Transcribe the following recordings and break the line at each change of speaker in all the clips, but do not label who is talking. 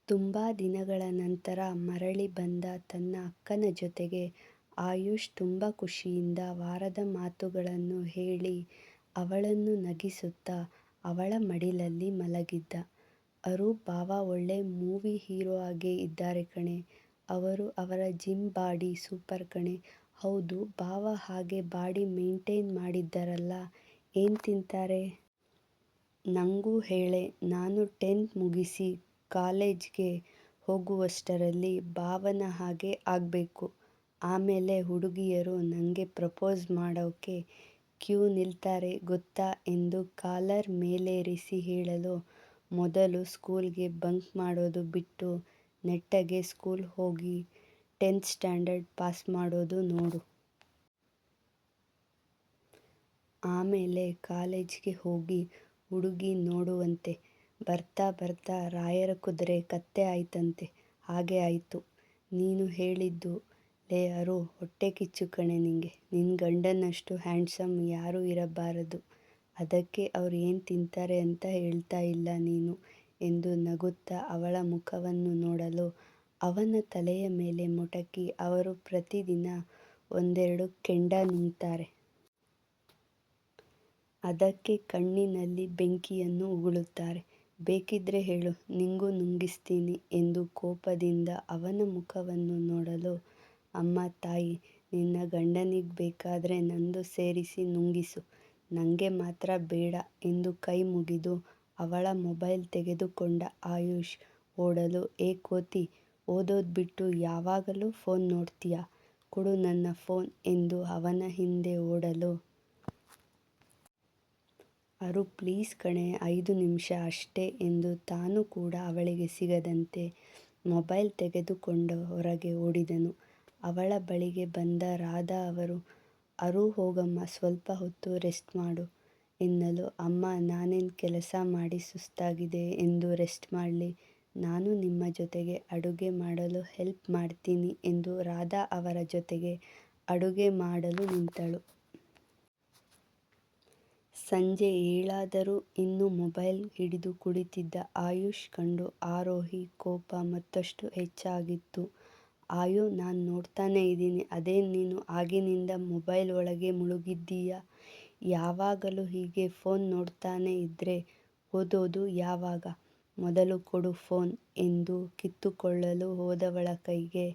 ತುಂಬ ದಿನಗಳ ನಂತರ ಮರಳಿ ಬಂದ ತನ್ನ ಅಕ್ಕನ ಜೊತೆಗೆ ಆಯುಷ್ ತುಂಬ ಖುಷಿಯಿಂದ ವಾರದ ಮಾತುಗಳನ್ನು ಹೇಳಿ ಅವಳನ್ನು ನಗಿಸುತ್ತಾ ಅವಳ ಮಡಿಲಲ್ಲಿ ಮಲಗಿದ್ದ. ಅರು ಬಾವ ಒಳ್ಳೆ ಮೂವಿ ಹೀರೋ ಹಾಗೆ ಇದ್ದಾರೆ ಕಣೆ. ಅವರ ಜಿಮ್ ಬಾಡಿ ಸೂಪರ್ ಕಣೆ. ಹೌದು ಬಾವ ಹಾಗೆ ಬಾಡಿ ಮೇಂಟೈನ್ ಮಾಡಿದ್ದಾರಲ್ಲ, ಏನು ತಿಂತಾರೆ? ನಂಗೂ ಹೇಳೆ. ನಾನು 10th ಮುಗಿಸಿ ಕಾಲೇಜ್ಗೆ ಹೋಗುವಷ್ಟರಲ್ಲಿ ಬಾವನ ಹಾಗೆ ಆಗಬೇಕು. ಆಮೇಲೆ ಹುಡುಗಿಯರು ನಂಗೆ ಪ್ರಪೋಸ್ ಮಾಡೋಕೆ ಕ್ಯೂ ನಿಲ್ತಾರೆ ಗೊತ್ತಾ ಎಂದು ಕಾಲರ್ ಮೇಲೇರಿಸಿ ಹೇಳಲು, ಮೊದಲು ಸ್ಕೂಲ್ಗೆ ಬಂಕ್ ಮಾಡೋದು ಬಿಟ್ಟು ನೆಟ್ಟಗೆ ಸ್ಕೂಲ್ ಹೋಗಿ 10th ಸ್ಟ್ಯಾಂಡರ್ಡ್ ಪಾಸ್ ಮಾಡೋದು ನೋಡು. ಆಮೇಲೆ ಕಾಲೇಜ್ಗೆ ಹೋಗಿ ಹುಡುಗಿ ನೋಡುವಂತೆ. ಬರ್ತಾ ಬರ್ತಾ ರಾಯರ ಕುದುರೆ ಕತ್ತೆ ಆಯ್ತಂತೆ. ಹಾಗೆ ಆಯ್ತು. ನೀನು ಹೇಳಿದ್ದು. ಲೇ ಅರು, ಹೊಟ್ಟೆ ಕಿಚ್ಚು ಕಣೆ ನಿಂಗೆ. ನಿನ್ನ ಗಂಡನಷ್ಟು ಹ್ಯಾಂಡ್ಸಮ್ ಯಾರೂ ಇರಬಾರದು. ಅದಕ್ಕೆ ಅವ್ರು ಏನು ತಿಂತಾರೆ ಅಂತ ಹೇಳ್ತಾ ಇಲ್ಲ ನೀನು ಎಂದು ನಗುತ್ತಾ ಅವಳ ಮುಖವನ್ನು ನೋಡಲು ಅವನ ತಲೆಯ ಮೇಲೆ ಮೊಟಕಿ ಅವರು ಪ್ರತಿದಿನ ಒಂದೆರಡು ಕೆಂಡ ನುಂಗ್ತಾರೆ. ಅದಕ್ಕೆ ಕಣ್ಣಿನಲ್ಲಿ ಬೆಂಕಿಯನ್ನು ಉಗುಳುತ್ತಾರೆ. ಬೇಕಿದ್ರೆ ಹೇಳು, ನಿಂಗೂ ನುಂಗಿಸ್ತೀನಿ ಎಂದು ಕೋಪದಿಂದ ಅವನ ಮುಖವನ್ನು ನೋಡಲು, ಅಮ್ಮ ತಾಯಿ, ನಿನ್ನ ಗಂಡನಿಗೆ ಬೇಕಾದ್ರೆ ನಂದು ಸೇರಿಸಿ ನುಂಗಿಸು, ನಂಗೆ ಮಾತ್ರ ಬೇಡ ಎಂದು ಕೈ ಮುಗಿದು ಅವಳ ಮೊಬೈಲ್ ತೆಗೆದುಕೊಂಡ ಆಯುಷ್ ಓಡಲು, ಏ ಕೋತಿ, ಓದೋದು ಬಿಟ್ಟು ಯಾವಾಗಲೂ ಫೋನ್ ನೋಡ್ತೀಯಾ, ಕೊಡು ನನ್ನ ಫೋನ್ ಎಂದು ಅವನ ಹಿಂದೆ ಓಡಲು, ಅರು ಪ್ಲೀಸ್ ಕಣೆ 5 ನಿಮಿಷ ಅಷ್ಟೇ ಎಂದು ತಾನು ಕೂಡ ಅವಳಿಗೆ ಸಿಗದಂತೆ ಮೊಬೈಲ್ ತೆಗೆದುಕೊಂಡು ಹೊರಗೆ ಓಡಿದನು. ಅವಳ ಬಳಿಗೆ ಬಂದ ರಾಧಾ ಅವರು, ಅರು ಹೋಗಮ್ಮ, ಸ್ವಲ್ಪ ಹೊತ್ತು ರೆಸ್ಟ್ ಮಾಡು ಎನ್ನಲು, ಅಮ್ಮ ನಾನೇನು ಕೆಲಸ ಮಾಡಿ ಸುಸ್ತಾಗಿದೆ ಎಂದು ರೆಸ್ಟ್ ಮಾಡಲಿ, ನಾನು ನಿಮ್ಮ ಜೊತೆಗೆ ಅಡುಗೆ ಮಾಡಲು ಹೆಲ್ಪ್ ಮಾಡ್ತೀನಿ ಎಂದು ರಾಧಾ ಅವರ ಜೊತೆಗೆ ಅಡುಗೆ ಮಾಡಲು ನಿಂತಳು. ಸಂಜೆ 7 ಇನ್ನೂ ಮೊಬೈಲ್ ಹಿಡಿದು ಕುಳಿತಿದ್ದ ಆಯುಷ್ ಕಂಡು ಆರೋಹಿ ಕೋಪ ಮತ್ತಷ್ಟು ಹೆಚ್ಚಾಗಿತ್ತು. ಆಯು, ನಾನು ನೋಡ್ತಾನೇ ಇದ್ದೀನಿ, ಅದೇನು ನೀನು ಆಗಿನಿಂದ ಮೊಬೈಲ್ ಒಳಗೆ ಮುಳುಗಿದ್ದೀಯಾ? ಯಾವಾಗಲೂ ಹೀಗೆ ಫೋನ್ ನೋಡ್ತಾನೇ ಇದ್ರೆ ಓದೋದು ಯಾವಾಗ? ಮೊದಲು ಕೊಡು ಫೋನ್ ಎಂದು ಕಿತ್ತುಕೊಳ್ಳಲು ಹೋದವಳ ಕೈಗೆ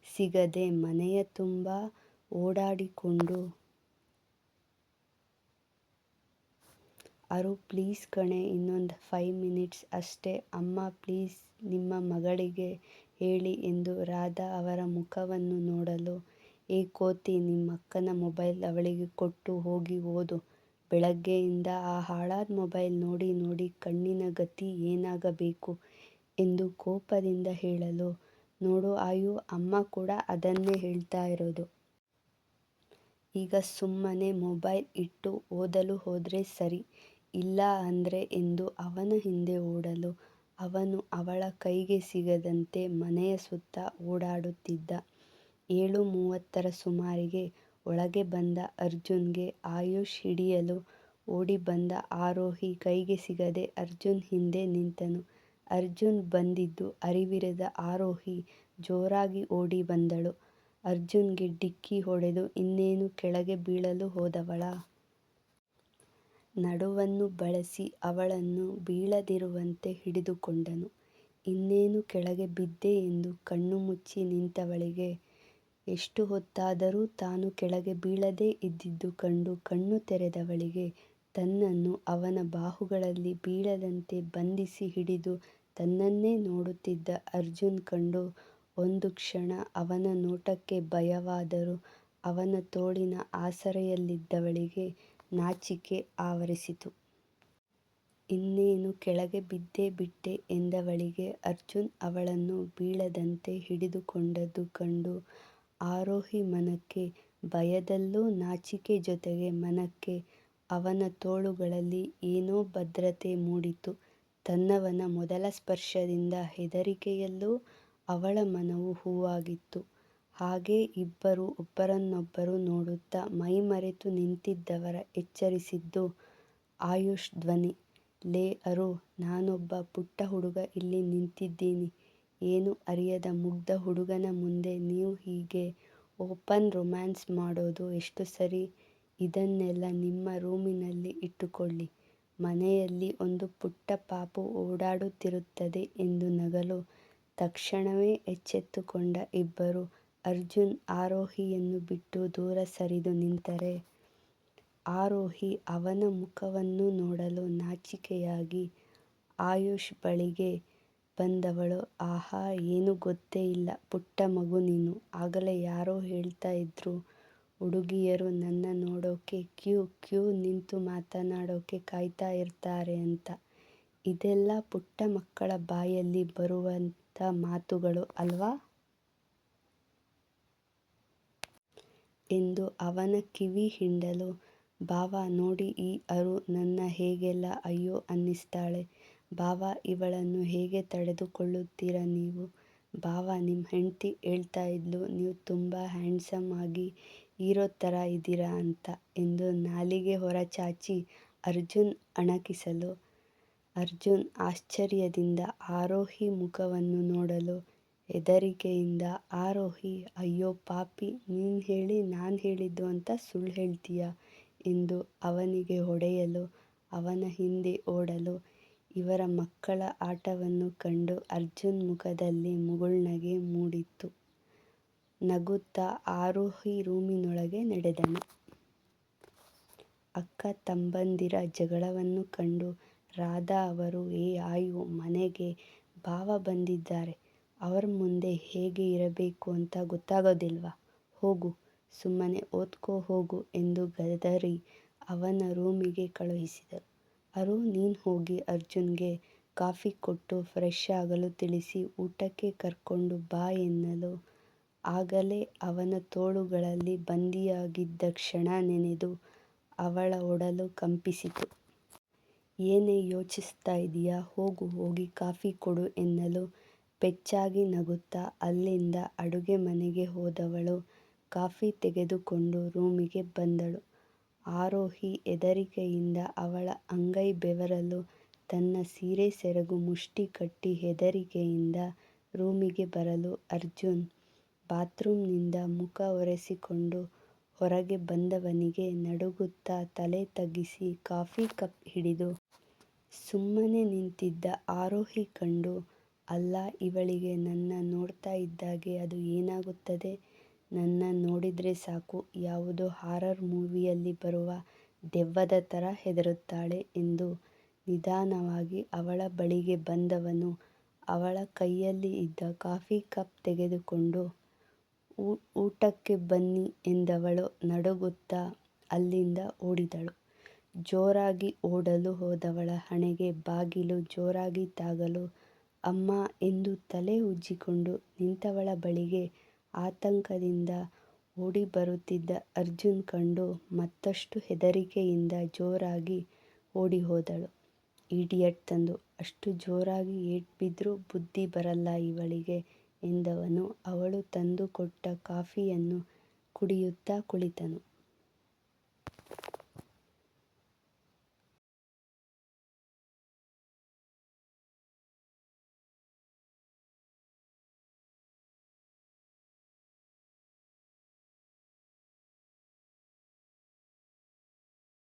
ಸಿಗದೆ ಮನೆಯ ತುಂಬ ಓಡಾಡಿಕೊಂಡು, ಅರು ಪ್ಲೀಸ್ ಕಣೆ, ಇನ್ನೊಂದು 5 ಮಿನಿಟ್ಸ್ ಅಷ್ಟೇ ಅಮ್ಮ ಪ್ಲೀಸ್ ನಿಮ್ಮ ಮಗಳಿಗೆ ಹೇಳಿ ಎಂದು ರಾಧಾ ಅವರ ಮುಖವನ್ನು ನೋಡಲು, ಏ ಕೋತಿ, ನಿಮ್ಮಕ್ಕನ ಮೊಬೈಲ್ ಅವಳಿಗೆ ಕೊಟ್ಟು ಹೋಗಿ ಓದು, ಬೆಳಗ್ಗೆಯಿಂದ ಆ ಹಾಳಾದ ಮೊಬೈಲ್ ನೋಡಿ ನೋಡಿ ಕಣ್ಣಿನ ಗತಿ ಏನಾಗಬೇಕು ಎಂದು ಕೋಪದಿಂದ ಹೇಳಲು, ನೋಡು ಆಯು, ಅಮ್ಮ ಕೂಡ ಅದನ್ನೇ ಹೇಳ್ತಾ ಇರೋದು. ಈಗ ಸುಮ್ಮನೆ ಮೊಬೈಲ್ ಇಟ್ಟು ಓದಲು ಹೋದ್ರೆ ಸರಿ, ಇಲ್ಲ ಅಂದ್ರೆ ಎಂದು ಅವನ ಹಿಂದೆ ಓಡಲು ಅವನು ಅವಳ ಕೈಗೆ ಸಿಗದಂತೆ ಮನೆಯ ಸುತ್ತ ಓಡಾಡುತ್ತಿದ್ದ. 7:30 ಸುಮಾರಿಗೆ ಒಳಗೆ ಬಂದ ಅರ್ಜುನ್ಗೆ ಆಯುಷ್ ಹಿಡಿಯಲು ಓಡಿ ಬಂದ ಆರೋಹಿ ಕೈಗೆ ಸಿಗದೆ ಅರ್ಜುನ್ ಹಿಂದೆ ನಿಂತನು. ಅರ್ಜುನ್ ಬಂದಿದ್ದು ಅರಿವಿರದ ಆರೋಹಿ ಜೋರಾಗಿ ಓಡಿ ಬಂದಳು. ಅರ್ಜುನ್ಗೆ ಡಿಕ್ಕಿ ಹೊಡೆದು ಇನ್ನೇನು ಕೆಳಗೆ ಬೀಳಲು ಹೋದವಳ ನಡುವನ್ನು ಬಳಸಿ ಅವಳನ್ನು ಬೀಳದಿರುವಂತೆ ಹಿಡಿದುಕೊಂಡನು. ಇನ್ನೇನು ಕೆಳಗೆ ಬಿದ್ದೆ ಎಂದು ಕಣ್ಣು ಮುಚ್ಚಿ ನಿಂತವಳಿಗೆ ಎಷ್ಟು ಹೊತ್ತಾದರೂ ತಾನು ಕೆಳಗೆ ಬೀಳದೇ ಇದ್ದಿದ್ದು ಕಂಡು ಕಣ್ಣು ತೆರೆದವಳಿಗೆ ತನ್ನನ್ನು ಅವನ ಬಾಹುಗಳಲ್ಲಿ ಬೀಳದಂತೆ ಬಂಧಿಸಿ ಹಿಡಿದು ತನ್ನನ್ನೇ ನೋಡುತ್ತಿದ್ದ ಅರ್ಜುನ್ ಕಂಡು ಒಂದು ಕ್ಷಣ ಅವನ ನೋಟಕ್ಕೆ ಭಯವಾದರೂ ಅವನ ತೋಳಿನ ಆಸರೆಯಲ್ಲಿದ್ದವಳಿಗೆ ನಾಚಿಕೆ ಆವರಿಸಿತು. ಇನ್ನೇನು ಕೆಳಗೆ ಬಿದ್ದೇ ಬಿಟ್ಟೆ ಎಂದವಳಿಗೆ ಅರ್ಜುನ್ ಅವಳನ್ನು ಬೀಳದಂತೆ ಹಿಡಿದುಕೊಂಡದ್ದು ಕಂಡು ಆರೋಹಿ ಮನಕ್ಕೆ ಭಯದಲ್ಲೂ ನಾಚಿಕೆ ಜೊತೆಗೆ ಮನಕ್ಕೆ ಅವನ ತೋಳುಗಳಲ್ಲಿ ಏನೋ ಭದ್ರತೆ ಮೂಡಿತು. ತನ್ನವನ ಮೊದಲ ಸ್ಪರ್ಶದಿಂದ ಹೆದರಿಕೆಯಲ್ಲೂ ಅವಳ ಮನವು ಹೂವಾಗಿತ್ತು. ಹಾಗೇ ಇಬ್ಬರೂ ಒಬ್ಬರನ್ನೊಬ್ಬರು ನೋಡುತ್ತಾ ಮೈಮರೆತು ನಿಂತಿದ್ದವರ ಎಚ್ಚರಿಸಿದ್ದು ಆಯುಷ್ ಧ್ವನಿ. ಲೇ ಅರು, ನಾನೊಬ್ಬ ಪುಟ್ಟ ಹುಡುಗ ಇಲ್ಲಿ ನಿಂತಿದ್ದೀನಿ. ಏನು ಅರಿಯದ ಮುಗ್ಧ ಹುಡುಗನ ಮುಂದೆ ನೀವು ಹೀಗೆ ಓಪನ್ ರೊಮ್ಯಾನ್ಸ್ ಮಾಡೋದು ಎಷ್ಟು ಸರಿ? ಇದನ್ನೆಲ್ಲ ನಿಮ್ಮ ರೂಮಿನಲ್ಲಿ ಇಟ್ಟುಕೊಳ್ಳಿ. ಮನೆಯಲ್ಲಿ ಒಂದು ಪುಟ್ಟ ಪಾಪು ಓಡಾಡುತ್ತಿರುತ್ತದೆ ಎಂದು ನಗಲು ತಕ್ಷಣವೇ ಎಚ್ಚೆತ್ತುಕೊಂಡ ಇಬ್ಬರು ಅರ್ಜುನ್ ಆರೋಹಿಯನ್ನು ಬಿಟ್ಟು ದೂರ ಸರಿದು ನಿಂತರೆ, ಆರೋಹಿ ಅವನ ಮುಖವನ್ನು ನೋಡಲು ನಾಚಿಕೆಯಾಗಿ ಆಯುಷ್ ಬಳಿಗೆ ಬಂದವಳು. ಆಹಾ, ಏನು ಗೊತ್ತೇ ಇಲ್ಲ ಪುಟ್ಟ ಮಗು ನೀನು. ಆಗಲೇ ಯಾರೋ ಹೇಳ್ತಾ ಇದ್ರು, ಹುಡುಗಿಯರು ನನ್ನ ನೋಡೋಕೆ ಕ್ಯೂ ನಿಂತು ಮಾತನಾಡೋಕೆ ಕಾಯ್ತಾ ಇರ್ತಾರೆ ಅಂತ. ಇದೆಲ್ಲ ಪುಟ್ಟ ಮಕ್ಕಳ ಬಾಯಲ್ಲಿ ಬರುವಂಥ ಮಾತುಗಳು ಅಲ್ವಾ? ಎಂದು ಅವನ ಕಿವಿ ಹಿಂಡಲು, ಭಾವ ನೋಡಿ ಈ ಅರು ನನ್ನ ಹೇಗೆಲ್ಲ ಅಯ್ಯೋ ಅನ್ನಿಸ್ತಾಳೆ. ಭಾವ, ಇವಳನ್ನು ಹೇಗೆ ತಡೆದುಕೊಳ್ಳುತ್ತೀರಾ ನೀವು? ಭಾವ, ನಿಮ್ಮ ಹೆಂಡ್ತಿ ಹೇಳ್ತಾ ಇದ್ಲು ನೀವು ತುಂಬ ಹ್ಯಾಂಡ್ಸಮ್ ಆಗಿ ಹೀರೋ ಥರ ಇದ್ದೀರಾ ಅಂತ ಎಂದು ನಾಲಿಗೆ ಹೊರಚಾಚಿ ಅರ್ಜುನ್ ಅಣಕಿಸಲು, ಅರ್ಜುನ್ ಆಶ್ಚರ್ಯದಿಂದ ಆರೋಹಿ ಮುಖವನ್ನು ನೋಡಲು ಹೆದರಿಕೆಯಿಂದ, ಆರೋಹಿ, ಅಯ್ಯೋ ಪಾಪಿ, ನೀನು ಹೇಳಿ ನಾನು ಹೇಳಿದ್ದು ಅಂತ ಸುಳ್ಳು ಹೇಳ್ತೀಯಾ ಎಂದು ಅವನಿಗೆ ಹೊಡೆಯಲು, ಅವನ ಹಿಂದೆ ಓಡಲು, ಇವರ ಮಕ್ಕಳ ಆಟವನ್ನು ಕಂಡು ಅರ್ಜುನ್ ಮುಖದಲ್ಲಿ ಮುಗುಳ್ನಗೆ ಮೂಡಿತು. ನಗುತ್ತಾ ಆರೋಹಿ ರೂಮಿನೊಳಗೆ ನಡೆದನು. ಅಕ್ಕ ತಮ್ಮಂದಿರ ಜಗಳವನ್ನು ಕಂಡು ರಾಧಾ ಅವರು, ಏ ಆಯು, ಮನೆಗೆ ಭಾವ ಬಂದಿದ್ದಾರೆ, ಅವರ ಮುಂದೆ ಹೇಗೆ ಇರಬೇಕು ಅಂತ ಗೊತ್ತಾಗೋದಿಲ್ವಾ? ಹೋಗು, ಸುಮ್ಮನೆ ಓದ್ಕೋ ಹೋಗು ಎಂದು ಗದರಿ ಅವನ ರೂಮಿಗೆ ಕಳುಹಿಸಿದರು. ಅರು, ನೀನು ಹೋಗಿ ಅರ್ಜುನ್ಗೆ ಕಾಫಿ ಕೊಟ್ಟು ಫ್ರೆಶ್ ಆಗಲು ತಿಳಿಸಿ ಊಟಕ್ಕೆ ಕರ್ಕೊಂಡು ಬಾ ಎನ್ನಲು, ಆಗಲೇ ಅವನ ತೋಳುಗಳಲ್ಲಿ ಬಂದಿಯಾಗಿದ್ದ ಕ್ಷಣ ನೆನೆದು ಅವಳ ಒಡಲು ಕಂಪಿಸಿತು. ಏನೇ ಯೋಚಿಸ್ತಾ ಇದೀಯಾ? ಹೋಗು, ಹೋಗಿ ಕಾಫಿ ಕೊಡು ಎನ್ನಲು ಪೆಚ್ಚಾಗಿ ನಗುತ್ತಾ ಅಲ್ಲಿಂದ ಅಡುಗೆ ಮನೆಗೆ ಹೋದವಳು ಕಾಫಿ ತೆಗೆದುಕೊಂಡು ರೂಮಿಗೆ ಬಂದಳು. ಆರೋಹಿ ಹೆದರಿಕೆಯಿಂದ ಅವಳ ಅಂಗೈ ಬೆವರಲು ತನ್ನ ಸೀರೆ ಸೆರಗು ಮುಷ್ಟಿ ಕಟ್ಟಿ ಹೆದರಿಕೆಯಿಂದ ರೂಮಿಗೆ ಬರಲು ಅರ್ಜುನ್ ಬಾತ್ರೂಮ್ನಿಂದ ಮುಖ ಒರೆಸಿಕೊಂಡು ಹೊರಗೆ ಬಂದವನಿಗೆ ನಡುಗುತ್ತಾ ತಲೆ ತಗ್ಗಿಸಿ ಕಾಫಿ ಕಪ್ ಹಿಡಿದು ಸುಮ್ಮನೆ ನಿಂತಿದ್ದ ಆರೋಹಿ ಕಂಡು, ಅಲ್ಲ, ಇವಳಿಗೆ ನನ್ನ ನೋಡ್ತಾ ಇದ್ದಾಗೆ ಅದು ಏನಾಗುತ್ತದೆ? ನನ್ನ ನೋಡಿದ್ರೆ ಸಾಕು ಯಾವುದೋ ಹಾರರ್ ಮೂವಿಯಲ್ಲಿ ಬರುವ ದೆವ್ವದ ಥರ ಹೆದರುತ್ತಾಳೆ ಎಂದು ನಿಧಾನವಾಗಿ ಅವಳ ಬಳಿಗೆ ಬಂದವನು ಅವಳ ಕೈಯಲ್ಲಿ ಇದ್ದ ಕಾಫಿ ಕಪ್ ತೆಗೆದುಕೊಂಡು, ಊಟಕ್ಕೆ ಬನ್ನಿ ಎಂದವಳು ನಡುಗುತ್ತಾ ಅಲ್ಲಿಂದ ಓಡಿದಳು. ಜೋರಾಗಿ ಓಡಲು ಹೋದವಳ ಹಣೆಗೆ ಬಾಗಿಲು ಜೋರಾಗಿ ತಾಗಲು, ಅಮ್ಮ ಎಂದು ತಲೆ ಉಜ್ಜಿಕೊಂಡು ನಿಂತವಳ ಬಳಿಗೆ ಆತಂಕದಿಂದ ಓಡಿ ಬರುತ್ತಿದ್ದ ಅರ್ಜುನ್ ಕಂಡು ಮತ್ತಷ್ಟು ಹೆದರಿಕೆಯಿಂದ ಜೋರಾಗಿ ಓಡಿಹೋದಳು. ಈಡಿಯಟ್ ತಂದು, ಅಷ್ಟು ಜೋರಾಗಿ ಏಟ್ ಬಿದ್ರೂ ಬುದ್ಧಿ ಬರಲ್ಲ ಇವಳಿಗೆ ಎಂದವನು ಅವಳು ತಂದುಕೊಟ್ಟ ಕಾಫಿಯನ್ನು ಕುಡಿಯುತ್ತಾ ಕುಳಿತನು.